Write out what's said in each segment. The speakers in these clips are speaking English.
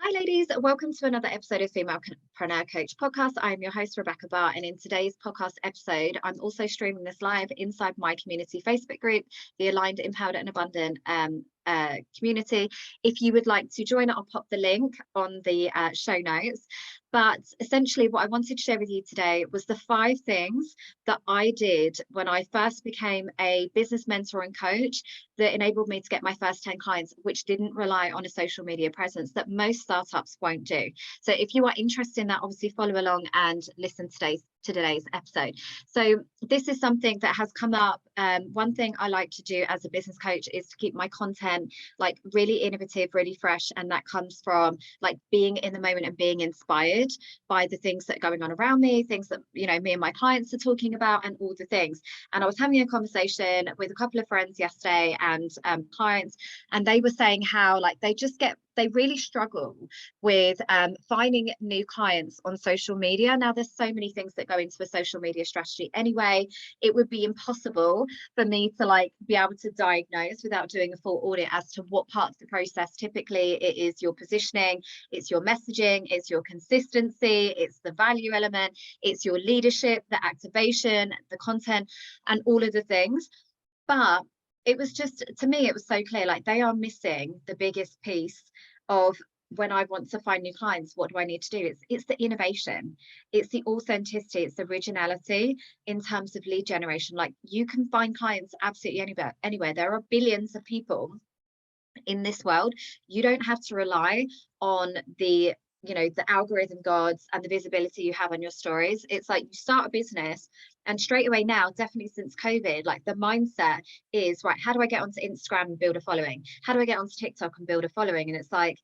Hi, ladies. Welcome to another episode of Femalepreneur Coach podcast. I'm your host, Rebecca Barr, and in today's podcast episode, I'm also streaming this live inside my community Facebook group, the Aligned, Empowered and Abundant community. If you would like to join it, I'll pop the link on the show notes. But essentially, what I wanted to share with you today was the 5 things that I did when I first became a business mentor and coach that enabled me to get my first 10 clients, which didn't rely on a social media presence that most startups won't do. So if you are interested in that, obviously follow along and listen to today's episode. So this is something that has come up. One thing I like to do as a business coach is to keep my content like really innovative, really fresh, and that comes from like being in the moment and being inspired by the things that are going on around me, things that me and my clients are talking about, and all the things. And I was having a conversation with a couple of friends yesterday and clients, and they were saying how like they really struggle with finding new clients on social media. Now, there's so many things that go into a social media strategy anyway. It would be impossible for me to like be able to diagnose without doing a full audit as to what parts of the process. Typically, it is your positioning, it's your messaging, it's your consistency, it's the value element, it's your leadership, the activation, the content, and all of the things. But it was just, to me, it was so clear, like they are missing the biggest piece of when I want to find new clients, what do I need to do? It's the innovation, it's the authenticity, it's the originality in terms of lead generation. Like you can find clients absolutely anywhere. There are billions of people in this world. You don't have to rely on the algorithm gods and the visibility you have on your stories. It's like you start a business and straight away now, definitely since COVID, like the mindset is, right, how do I get onto Instagram and build a following? How do I get onto TikTok and build a following? And it's like,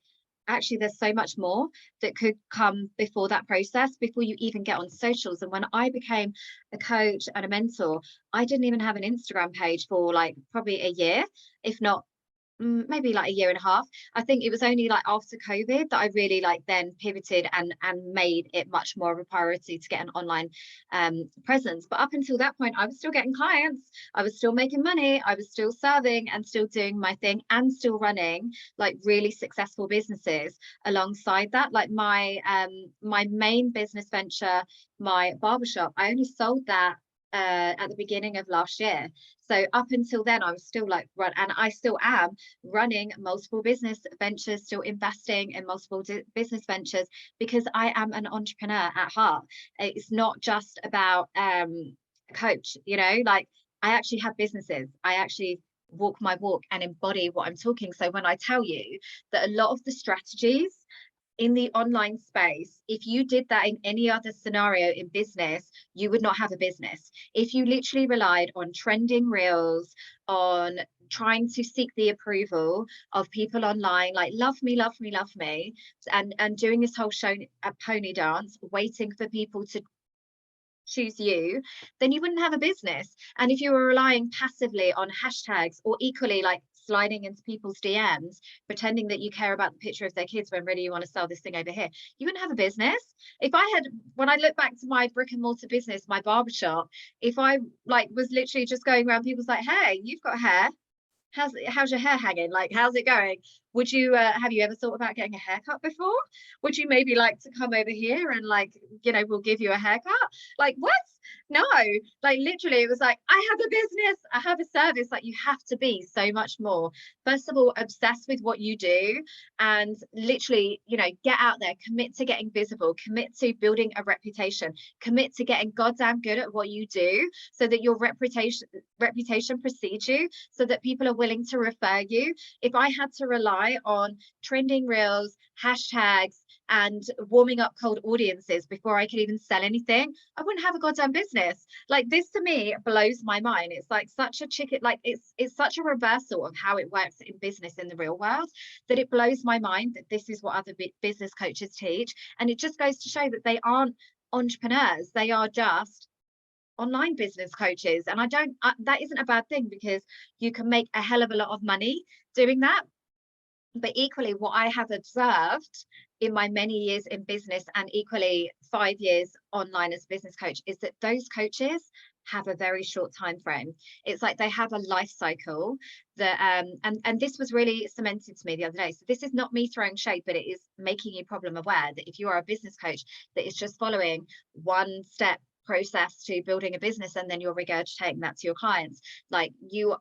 actually, there's so much more that could come before that process, before you even get on socials. And when I became a coach and a mentor, I didn't even have an Instagram page for like probably a year, if not maybe like a year and a half. I think it was only like after COVID that I really like then pivoted and made it much more of a priority to get an online presence. But up until that point, I was still getting clients, I was still making money, I was still serving and still doing my thing and still running like really successful businesses alongside that. Like my main business venture, my barbershop, I only sold that at the beginning of last year. So up until then, I was still like and I still am running multiple business ventures, still investing in multiple business ventures, because I am an entrepreneur at heart. It's not just about coach, like I actually have businesses. I actually walk my walk and embody what I'm talking. So when I tell you that a lot of the strategies in the online space, if you did that in any other scenario in business, you would not have a business. If you literally relied on trending reels, on trying to seek the approval of people online, like love me, love me, love me, and doing this whole show, a pony dance, waiting for people to choose you, then you wouldn't have a business. And if you were relying passively on hashtags, or equally like sliding into people's DMs, pretending that you care about the picture of their kids when really you want to sell this thing over here, you wouldn't have a business. When I look back to my brick and mortar business, my barbershop, if I like was literally just going around, people's like, hey, you've got hair. How's your hair hanging? Like, how's it going? Would you have you ever thought about getting a haircut before? Would you maybe like to come over here and like, we'll give you a haircut? Like, what? No, like literally it was like, I have a business, I have a service. Like, you have to be so much more, first of all, obsessed with what you do, and literally, get out there, commit to getting visible, commit to building a reputation, commit to getting goddamn good at what you do, so that your reputation precedes you, so that people are willing to refer you. If I had to rely on trending reels, hashtags, and warming up cold audiences before I could even sell anything, I wouldn't have a goddamn business. Like, this to me blows my mind. It's like such a chicken, like it's such a reversal of how it works in business in the real world, that it blows my mind that this is what other business coaches teach. And it just goes to show that they aren't entrepreneurs, they are just online business coaches. And that isn't a bad thing, because you can make a hell of a lot of money doing that. But equally, what I have observed in my many years in business, and equally 5 years online as a business coach, is that those coaches have a very short time frame. It's like they have a life cycle that and this was really cemented to me the other day. So this is not me throwing shade, but it is making you problem aware that if you are a business coach that is just following one step process to building a business and then you're regurgitating that to your clients, like your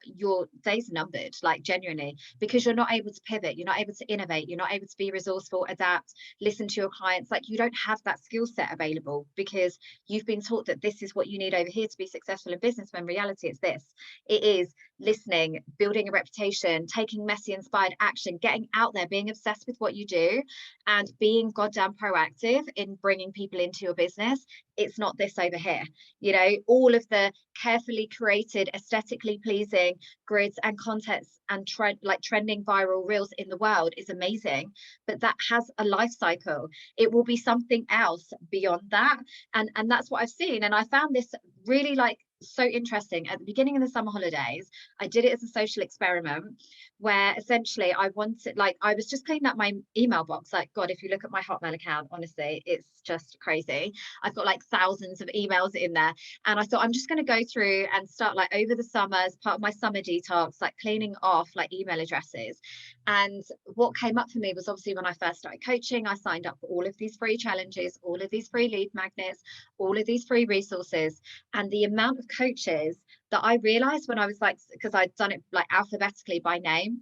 days are numbered, like genuinely, because you're not able to pivot, you're not able to innovate, you're not able to be resourceful, adapt, listen to your clients. Like you don't have that skill set available because you've been taught that this is what you need over here to be successful in business, when reality it's this. It is listening, building a reputation, taking messy inspired action, getting out there, being obsessed with what you do, and being goddamn proactive in bringing people into your business. It's not this over here. You know, all of the carefully created, aesthetically pleasing grids and contents and trending viral reels in the world is amazing, but that has a life cycle. It will be something else beyond that. And that's what I've seen. And I found this really like so interesting. At the beginning of the summer holidays, I did it as a social experiment where essentially I wanted, like, I was just cleaning up my email box. Like, God, if you look at my Hotmail account, honestly, it's just crazy. I've got like thousands of emails in there. And I thought I'm just going to go through and start like over the summer as part of my summer detox, like cleaning off like email addresses. And what came up for me was obviously when I first started coaching, I signed up for all of these free challenges, all of these free lead magnets, all of these free resources. And the amount of coaches that I realized when I was like, because I'd done it like alphabetically by name,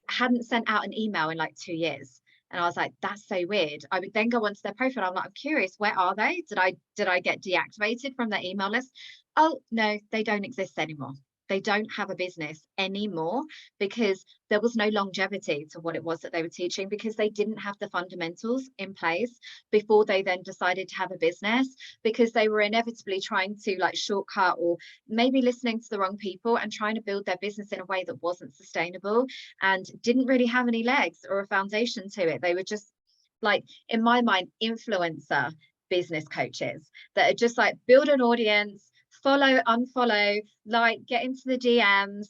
hadn't sent out an email in like 2 years. And I was like, that's so weird. I would then go onto their profile. I'm like, I'm curious, where are they? Did I get deactivated from their email list? Oh no, they don't exist anymore. They don't have a business anymore because there was no longevity to what it was that they were teaching, because they didn't have the fundamentals in place before they then decided to have a business, because they were inevitably trying to like shortcut, or maybe listening to the wrong people and trying to build their business in a way that wasn't sustainable and didn't really have any legs or a foundation to it. They were just like, in my mind, influencer business coaches that are just like build an audience, follow, unfollow, like get into the DMs,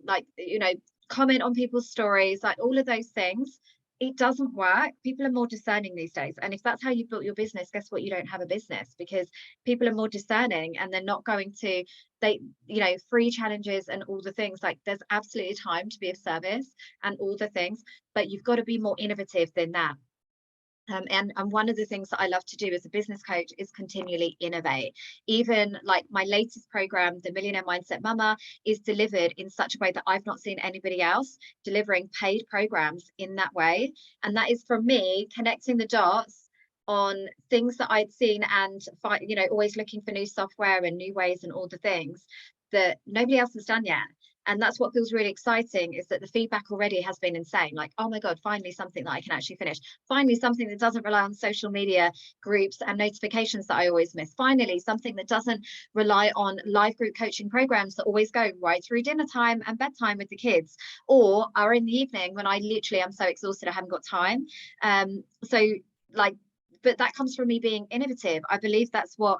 like, you know, comment on people's stories, like all of those things. It doesn't work. People are more discerning these days. And if that's how you built your business, guess what? You don't have a business, because people are more discerning and they're not going to, you know, free challenges and all the things. Like there's absolutely time to be of service and all the things, but you've got to be more innovative than that. And one of the things that I love to do as a business coach is continually innovate. Even like my latest program, the Millionaire Mindset Mumma, is delivered in such a way that I've not seen anybody else delivering paid programs in that way. And that is from me connecting the dots on things that I'd seen and, you know, always looking for new software and new ways and all the things that nobody else has done yet. And that's what feels really exciting, is that the feedback already has been insane. Like, oh my God, finally something that I can actually finish. Finally, something that doesn't rely on social media groups and notifications that I always miss. Finally, something that doesn't rely on live group coaching programs that always go right through dinner time and bedtime with the kids, or are in the evening when I literally am so exhausted I haven't got time. So like, but that comes from me being innovative. I believe that's what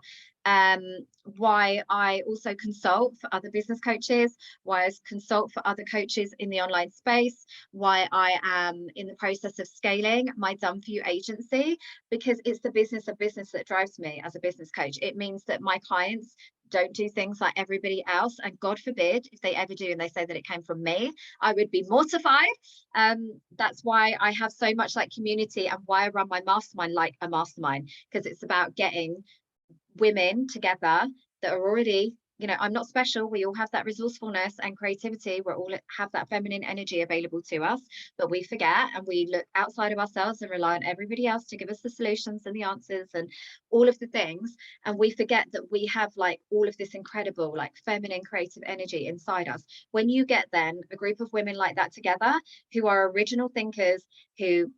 why I also consult for other business coaches, why I consult for other coaches in the online space, why I am in the process of scaling my Done For You agency, because it's the business of business that drives me as a business coach. It means that my clients don't do things like everybody else, and God forbid if they ever do and they say that it came from me, I would be mortified. That's why I have so much like community, and why I run my mastermind like a mastermind, because it's about getting women together that are already, you know, I'm not special. We all have that resourcefulness and creativity. We all have that feminine energy available to us, but we forget and we look outside of ourselves and rely on everybody else to give us the solutions and the answers and all of the things. And we forget that we have like all of this incredible, like feminine creative energy inside us. When you get then a group of women like that together, who are original thinkers, who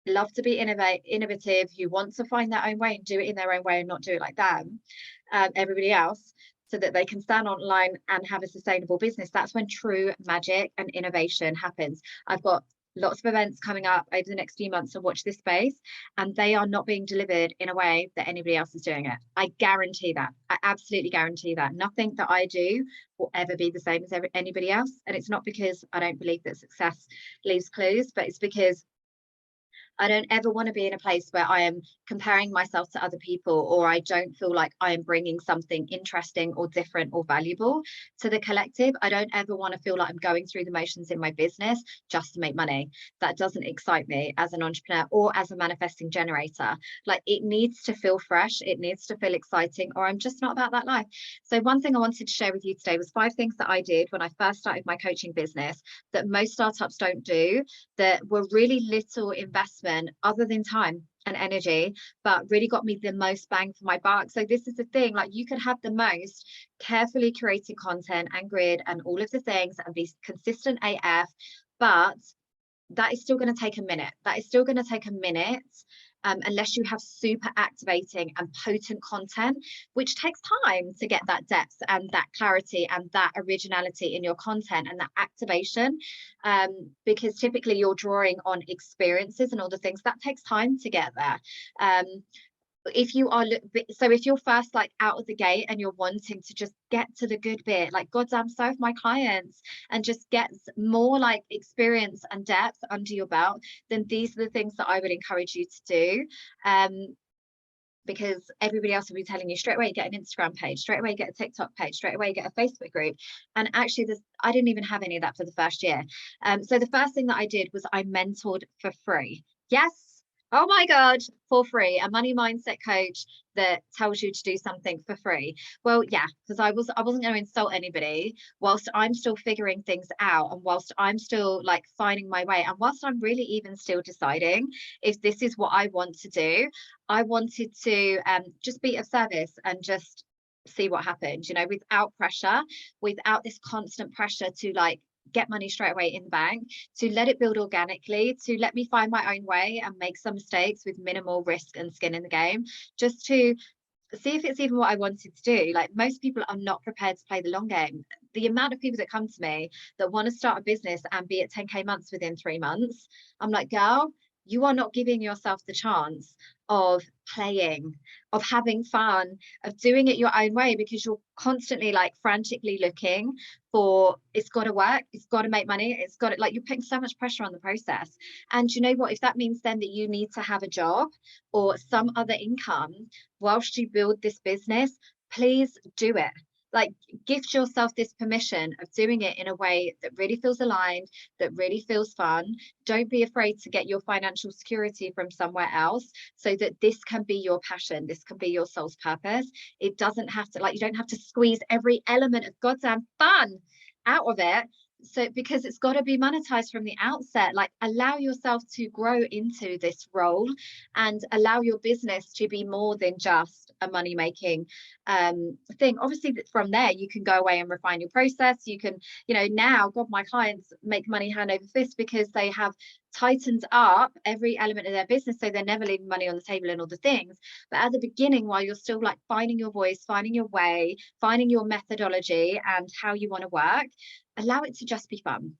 love to be innovative, who want to find their own way and do it in their own way and not do it like them, everybody else, so that they can stand online and have a sustainable business, that's when true magic and innovation happens. I've got lots of events coming up over the next few months to watch this space, and they are not being delivered in a way that anybody else is doing it. I guarantee that. I absolutely guarantee that. Nothing that I do will ever be the same as anybody else. And it's not because I don't believe that success leaves clues, but it's because I don't ever want to be in a place where I am comparing myself to other people, or I don't feel like I am bringing something interesting or different or valuable to the collective. I don't ever want to feel like I'm going through the motions in my business just to make money. That doesn't excite me as an entrepreneur or as a manifesting generator. Like, it needs to feel fresh, it needs to feel exciting, or I'm just not about that life. So one thing I wanted to share with you today was 5 things that I did when I first started my coaching business that most startups don't do, that were really little investment other than time and energy, but really got me the most bang for my buck. So this is the thing, like, you could have the most carefully curated content and grid and all of the things and be consistent AF, but that is still going to take a minute. That is still going to take a minute, unless you have super activating and potent content, which takes time to get that depth and that clarity and that originality in your content and that activation, because typically you're drawing on experiences and all the things that takes time to get there. If you are, so if you're first like out of the gate and you're wanting to just get to the good bit, like, goddamn, serve my clients and just get more like experience and depth under your belt, then these are the things that I would encourage you to do. Because everybody else will be telling you straight away, get an Instagram page, straight away get a TikTok page, straight away get a Facebook group. And actually I didn't even have any of that for the first year. So the first thing that I did was I mentored for free. Yes. Oh my God, for free, a money mindset coach that tells you to do something for free. Well, yeah, because I wasn't going to insult anybody whilst I'm still figuring things out, and whilst I'm still like finding my way, and whilst I'm really even still deciding if this is what I want to do. I wanted to just be of service and just see what happened, without pressure, without this constant pressure to like get money straight away in the bank, to let it build organically, to let me find my own way and make some mistakes with minimal risk and skin in the game, just to see if it's even what I wanted to do. Like, most people are not prepared to play the long game. The amount of people that come to me that want to start a business and be at 10K months within 3 months, I'm like, girl, you are not giving yourself the chance of playing, of having fun, of doing it your own way, because you're constantly like frantically looking for, it's got to work, it's got to make money, it's got to, like, you're putting so much pressure on the process. And you know what, if that means then that you need to have a job or some other income whilst you build this business, please do it. Like, gift yourself this permission of doing it in a way that really feels aligned, that really feels fun. Don't be afraid to get your financial security from somewhere else, so that this can be your passion, this can be your soul's purpose. It doesn't have to, like, you don't have to squeeze every element of goddamn fun out of it. So, because it's got to be monetized from the outset. Like, allow yourself to grow into this role and allow your business to be more than just a money making thing. Obviously from there you can go away and refine your process. You can, now, God, my clients make money hand over fist because they have tightened up every element of their business, so they're never leaving money on the table and all the things. But at the beginning, while you're still like finding your voice, finding your way, finding your methodology and how you want to work, allow it to just be fun.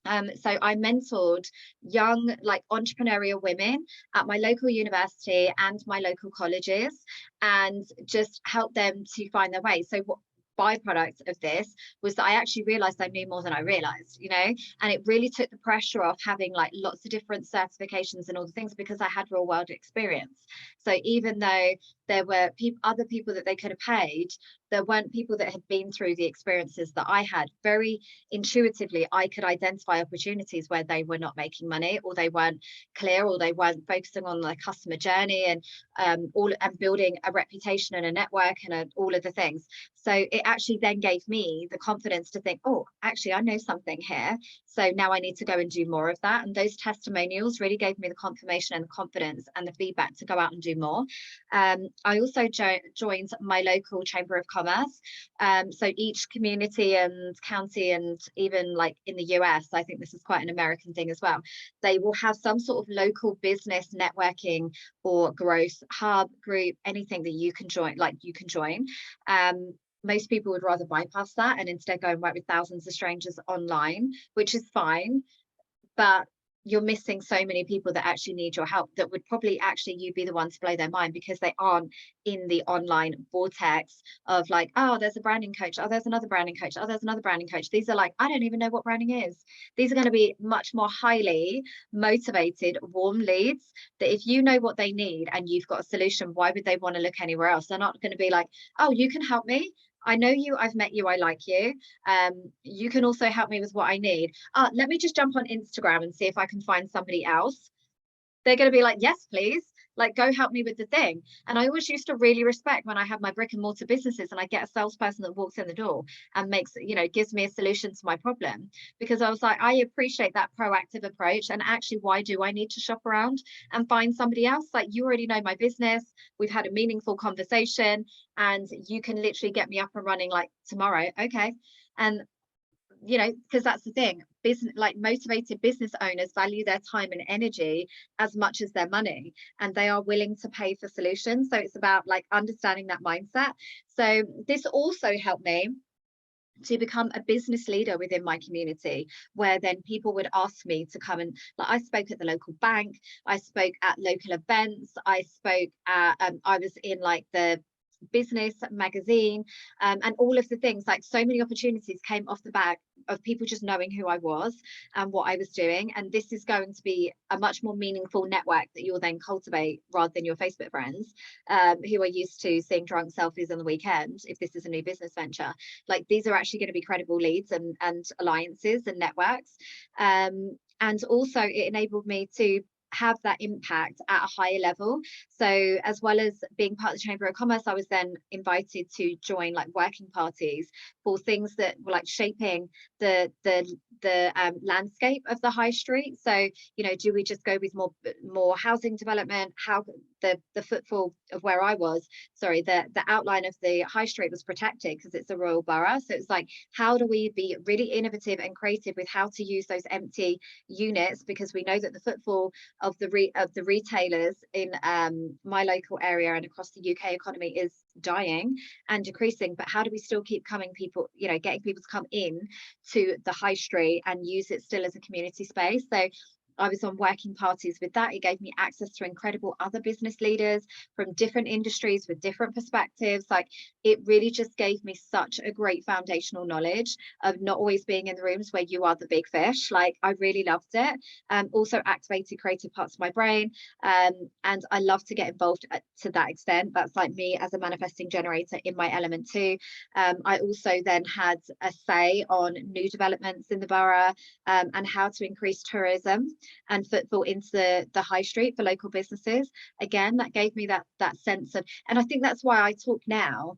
So I mentored young, like, entrepreneurial women at my local university and my local colleges, and just helped them to find their way. So what byproduct of this was that I actually realized I knew more than I realized, and it really took the pressure off having like lots of different certifications and all the things, because I had real world experience. So even though there were other people that they could have paid, there weren't people that had been through the experiences that I had. Very intuitively, I could identify opportunities where they were not making money, or they weren't clear, or they weren't focusing on the customer journey and building a reputation and a network and all of the things. So it actually then gave me the confidence to think, oh, actually, I know something here. So now I need to go and do more of that. And those testimonials really gave me the confirmation and the confidence and the feedback to go out and do more. I also joined my local Chamber of Commerce. So each community and county, and even like in the US, I think this is quite an American thing as well, they will have some sort of local business networking or growth hub, group, anything that you can join. Most people would rather bypass that and instead go and work with thousands of strangers online, which is fine. But you're missing so many people that actually need your help, that would probably actually you be the one to blow their mind, because they aren't in the online vortex of like, oh, there's a branding coach, oh, there's another branding coach, oh, there's another branding coach. These are like, I don't even know what branding is. These are going to be much more highly motivated, warm leads, that if you know what they need and you've got a solution, why would they want to look anywhere else? They're not going to be like, oh, you can help me, I know you, I've met you, I like you. You can also help me with what I need. Let me just jump on Instagram and see if I can find somebody else. They're going to be like, yes, please. Like, go help me with the thing. And I always used to really respect when I have my brick and mortar businesses and I get a salesperson that walks in the door and makes, gives me a solution to my problem, because I was like, I appreciate that proactive approach. And actually, why do I need to shop around and find somebody else? Like, you already know my business. We've had a meaningful conversation and you can literally get me up and running like tomorrow. Okay. And because that's the thing, business, like motivated business owners value their time and energy as much as their money, and they are willing to pay for solutions. So it's about like understanding that mindset. So this also helped me to become a business leader within my community, where then people would ask me to come and, like, I spoke at the local bank, I spoke at local events, I spoke at I was in like the business magazine, and all of the things, like so many opportunities came off the back of people just knowing who I was and what I was doing. And this is going to be a much more meaningful network that you'll then cultivate, rather than your Facebook friends who are used to seeing drunk selfies on the weekend. If this is a new business venture, like, these are actually going to be credible leads and alliances and networks. And also it enabled me to have that impact at a higher level. So as well as being part of the Chamber of Commerce, I was then invited to join like working parties for things that were like shaping the landscape of the high street. So, do we just go with more housing development? How the footfall of where I was, sorry, the outline of the high street was protected because it's a royal borough. So it's like, how do we be really innovative and creative with how to use those empty units? Because we know that the footfall of the retailers in my local area and across the UK economy is dying and decreasing. But how do we still keep getting people to come in to the high street and use it still as a community space? So I was on working parties with that. It gave me access to incredible other business leaders from different industries with different perspectives. Like, it really just gave me such a great foundational knowledge of not always being in the rooms where you are the big fish. Like, I really loved it. Also activated creative parts of my brain. And I love to get involved to that extent. That's like me as a manifesting generator in my element too. I also then had a say on new developments in the borough, and how to increase tourism and footfall into the high street for local businesses. Again, that gave me that sense of, and I think that's why I talk now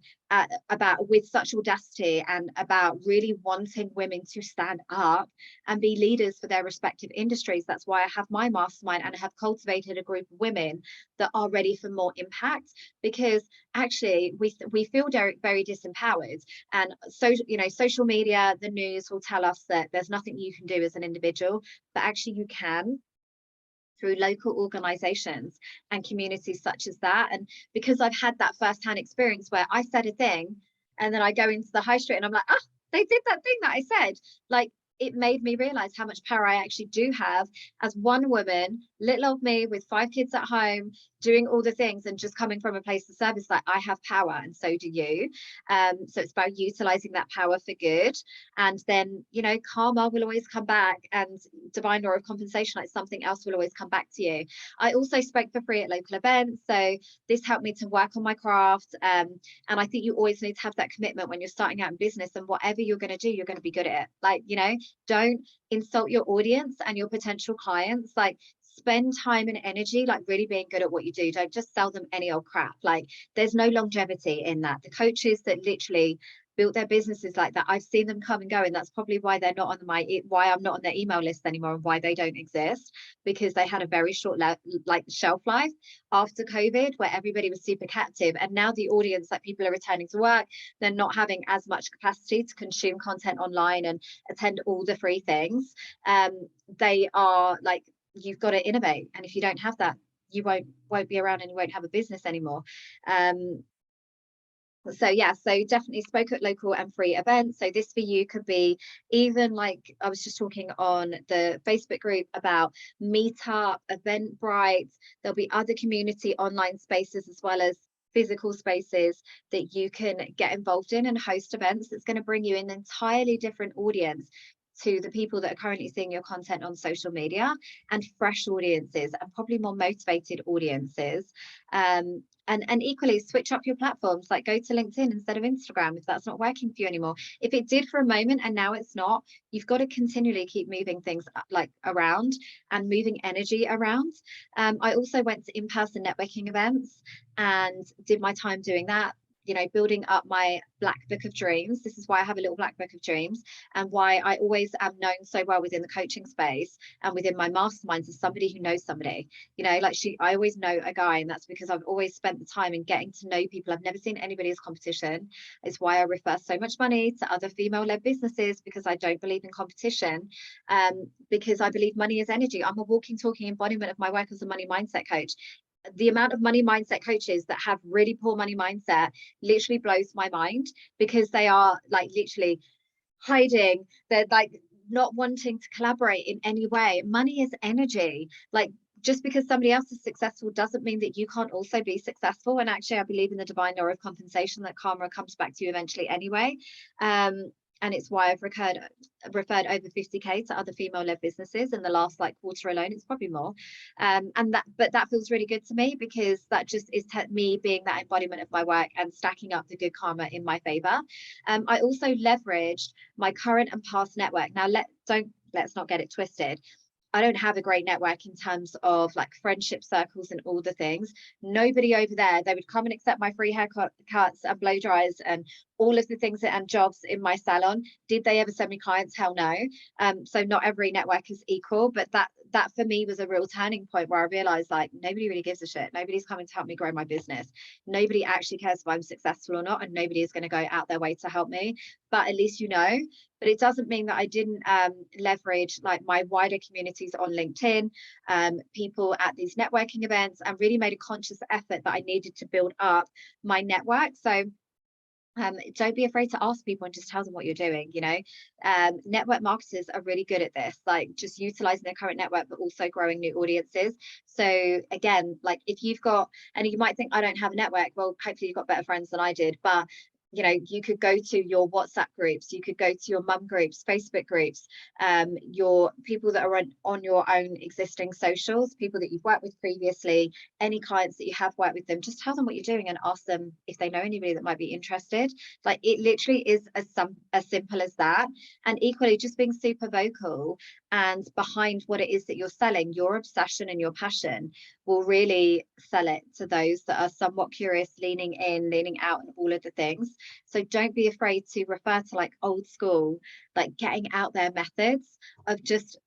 about with such audacity and about really wanting women to stand up and be leaders for their respective industries. That's why I have my mastermind and I have cultivated a group of women that are ready for more impact, because actually we feel very, very disempowered. And so, social media, the news will tell us that there's nothing you can do as an individual, but actually you can, through local organizations and communities such as that. And because I've had that firsthand experience where I said a thing and then I go into the high street and I'm like, they did that thing that I said. Like, it made me realize how much power I actually do have as one woman, little old me with 5 kids at home, doing all the things and just coming from a place of service. Like, I have power and so do you. So it's about utilizing that power for good. And then, karma will always come back, and divine law of compensation, like something else will always come back to you. I also spoke for free at local events. So this helped me to work on my craft. And I think you always need to have that commitment when you're starting out in business, and whatever you're going to do, you're going to be good at it. Like, don't insult your audience and your potential clients. Like, spend time and energy like really being good at what you do. Don't just sell them any old crap. Like, there's no longevity in that. The coaches that literally built their businesses like that, I've seen them come and go, and that's probably why they're not on why I'm not on their email list anymore, and why they don't exist, because they had a very short shelf life after COVID, where everybody was super captive. And now the audience, like, people are returning to work, they're not having as much capacity to consume content online and attend all the free things. They are like, you've got to innovate, and if you don't have that, you won't be around and you won't have a business anymore. So yeah, so definitely spoke at local and free events. So this for you could be even like I was just talking on the Facebook group about Meetup, Eventbrite. There'll be other community online spaces as well as physical spaces that you can get involved in and host events. That's going to bring you an entirely different audience to the people that are currently seeing your content on social media, and fresh audiences and probably more motivated audiences. And equally switch up your platforms, like go to LinkedIn instead of Instagram if that's not working for you anymore. If it did for a moment and now it's not, you've got to continually keep moving things like around and moving energy around. I also went to in-person networking events and did my time doing that, building up my black book of dreams. This is why I have a little black book of dreams, and why I always am known so well within the coaching space and within my masterminds as somebody who knows somebody. I always know a guy, and that's because I've always spent the time in getting to know people. I've never seen anybody as competition. It's why I refer so much money to other female-led businesses, because I don't believe in competition, because I believe money is energy. I'm a walking, talking embodiment of my work as a money mindset coach. The amount of money mindset coaches that have really poor money mindset literally blows my mind, because they are like literally hiding. They're like not wanting to collaborate in any way. Money is energy. Like, just because somebody else is successful doesn't mean that you can't also be successful. And actually, I believe in the divine law of compensation, that karma comes back to you eventually anyway. And it's why I've referred over 50k to other female-led businesses in the last like quarter alone. It's probably more. But that feels really good to me, because that just is me being that embodiment of my work and stacking up the good karma in my favor. I also leveraged my current and past network. Now, let's not get it twisted. I don't have a great network in terms of like friendship circles and all the things. Nobody over there, they would come and accept my free haircuts and blow dries and all of the things and jobs in my salon. Did they ever send me clients? Hell no. So not every network is equal, but that for me was a real turning point, where I realized like nobody really gives a shit. Nobody's coming to help me grow my business. Nobody actually cares if I'm successful or not, and nobody is going to go out their way to help me. But at least but it doesn't mean that I didn't leverage like my wider communities on LinkedIn, people at these networking events, and really made a conscious effort that I needed to build up my network. So don't be afraid to ask people and just tell them what you're doing. Network marketers are really good at this, like just utilizing their current network but also growing new audiences. So again, like if you've got, and you might think I don't have a network, well, hopefully you've got better friends than I did, but you could go to your WhatsApp groups, you could go to your mum groups, Facebook groups, your people that are on your own existing socials, people that you've worked with previously, any clients that you have worked with them. Just tell them what you're doing and ask them if they know anybody that might be interested. Like, it literally is as simple as that. And equally, just being super vocal and behind what it is that you're selling, your obsession and your passion will really sell it to those that are somewhat curious, leaning in, leaning out, and all of the things. So don't be afraid to refer to like old school, like getting out there methods of just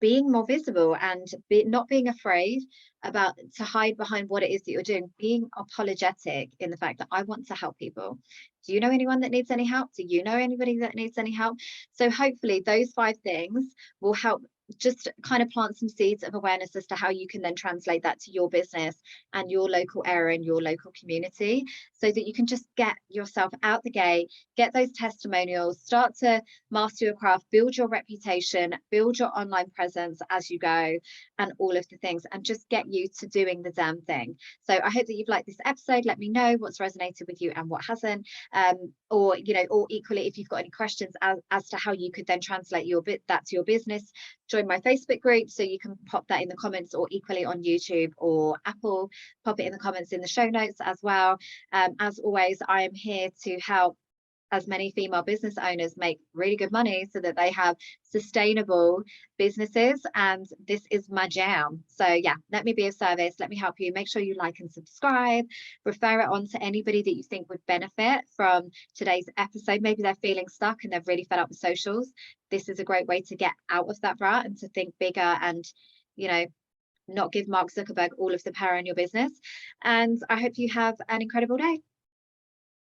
being more visible, and not being afraid to hide behind what it is that you're doing, being apologetic in the fact that I want to help people. Do you know anyone that needs any help? Do you know anybody that needs any help? So hopefully those 5 things will help just kind of plant some seeds of awareness as to how you can then translate that to your business and your local area and your local community, so that you can just get yourself out the gate, get those testimonials, start to master your craft, build your reputation, build your online presence as you go, and all of the things, and just get you to doing the damn thing. So I hope that you've liked this episode. Let me know what's resonated with you and what hasn't, or equally, if you've got any questions as to how you could then translate that to your business, join my Facebook group, so you can pop that in the comments, or equally on YouTube or Apple, pop it in the comments in the show notes as well. As always, I am here to help as many female business owners make really good money so that they have sustainable businesses, and this is my jam. So yeah, let me be of service, let me help you. Make sure you like and subscribe, refer it on to anybody that you think would benefit from today's episode. Maybe they're feeling stuck and they're really fed up with socials. This is a great way to get out of that rut and to think bigger, and not give Mark Zuckerberg all of the power in your business. And I hope you have an incredible day.